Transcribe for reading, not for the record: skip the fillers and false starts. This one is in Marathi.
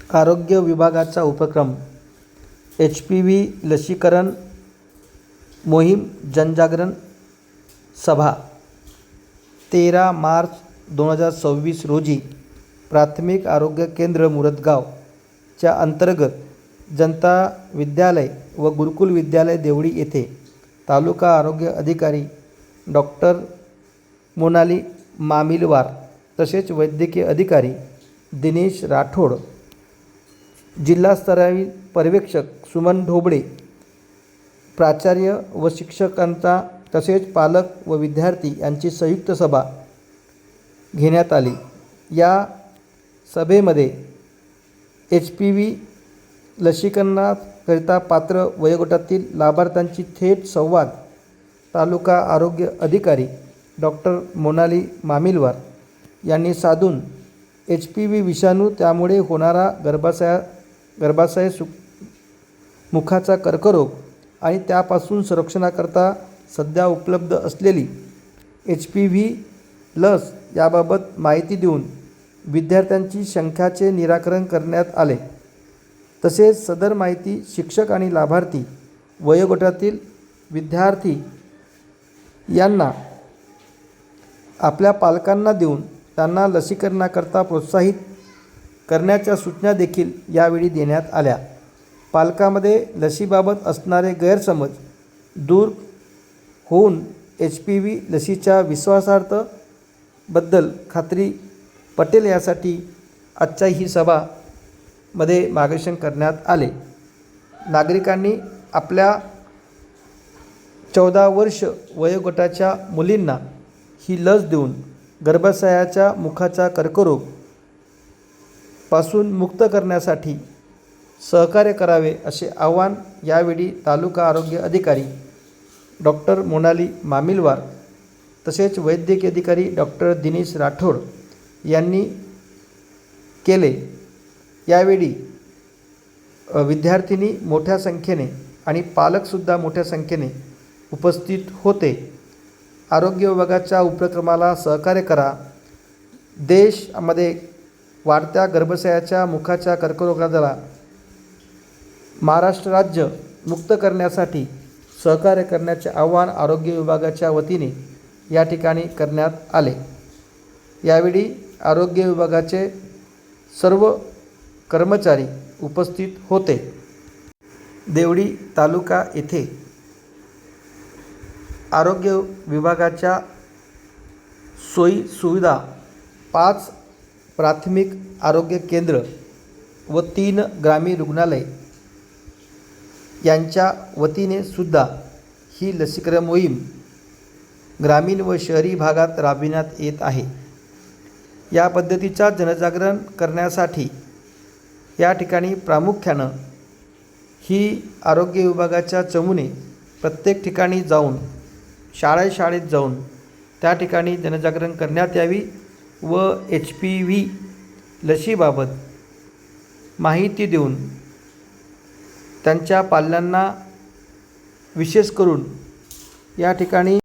आरोग्य विभागाचा उपक्रम HPV लसीकरण मोहीम जनजागरण सभा 13 मार्च 2026 रोजी प्राथमिक आरोग्य केंद्र मुरदगावच्या अंतर्गत जनता विद्यालय व गुरुकुल विद्यालय देवळी येथे तालुका आरोग्य अधिकारी डॉक्टर मोनाली मामिलवार तसेच वैद्यकीय अधिकारी दिनेश राठोड, जिल्हास्तरीय पर्यवेक्षक सुमन ढोबळे, प्राचार्य व शिक्षकांचा तसेच पालक व विद्यार्थी यांची संयुक्त सभा घेण्यात आली। या सभेमध्ये HPV लसीकरणाकरिता पात्र वयोगटातील लाभार्थ्यांची थेट संवाद तालुका आरोग्य अधिकारी डॉक्टर मोनाली मामिलवार यांनी साधून HPV विषाणू त्यामुळे होणारा गर्भाशय मुखाचा कर्करोग आणि त्यापासून संरक्षणाकरता सध्या उपलब्ध असलेली HPV लस याबाबत माहिती देऊन विद्यार्थ्यांची शंकांचे निराकरण करण्यात आले। तसेच सदर माहिती शिक्षक आणि लाभार्थी वयोगटातील विद्यार्थी यांना आपल्या पालकांना देऊन त्यांना लसीकरणाकरता प्रोत्साहित करण्याच्या सूचना देखील यावेळी देण्यात आल्या। पालकांमध्ये लसीबाबत असणारे गैरसमज दूर होऊन HPV लसीच्या विश्वासार्हतेबद्दल खात्री पटेल यासाठी आजच्या ही सभामध्ये मार्गदर्शन करण्यात आले। नागरिकांनी आपल्या 14 वर्ष वयोगटाच्या मुलींना ही लस देऊन गर्भाशयाच्या मुखाचा कर्करोग पासून मुक्त करण्यासाठी सहकार्य करावे असे आवाहन यावेळी तालुका आरोग्य अधिकारी डॉक्टर मोनाली मामिलवार तसेच वैद्यकीय अधिकारी डॉक्टर दिनेश राठोड यांनी केले। यावेळी विद्यार्थिनी मोठ्या संख्येने आणि पालकसुद्धा मोठ्या संख्येने उपस्थित होते। आरोग्य विभागाच्या उपक्रमाला सहकार्य करा। देशामध्ये वाढत्या गर्भाशयाच्या मुखाच्या कर्करोगाला महाराष्ट्र राज्य मुक्त करण्यासाठी सहकार्य करण्याचे आवाहन आरोग्य विभागाच्या वतीने या ठिकाणी करण्यात आले। यावेळी आरोग्य विभागाचे सर्व कर्मचारी उपस्थित होते। देवळी तालुका येथे आरोग्य विभागाच्या सोयी सुविधा 5 प्राथमिक आरोग्य केंद्र व 3 ग्रामीण रुग्णालय यांच्या वतीने सुद्धा ही लसीकरण मोहीम ग्रामीण व शहरी भागात राबविण्यात येत आहे। या पद्धतीचा जनजागरण करण्यासाठी या ठिकाणी प्रामुख्यानं ही आरोग्य विभागाच्या चमूने प्रत्येक ठिकाणी जाऊन शाळेत जाऊन त्या ठिकाणी जनजागरण करण्यात यावी व HPV लसीबाबत माहिती देऊन त्यांच्या पाल्यांना विशेष करून या ठिकाणी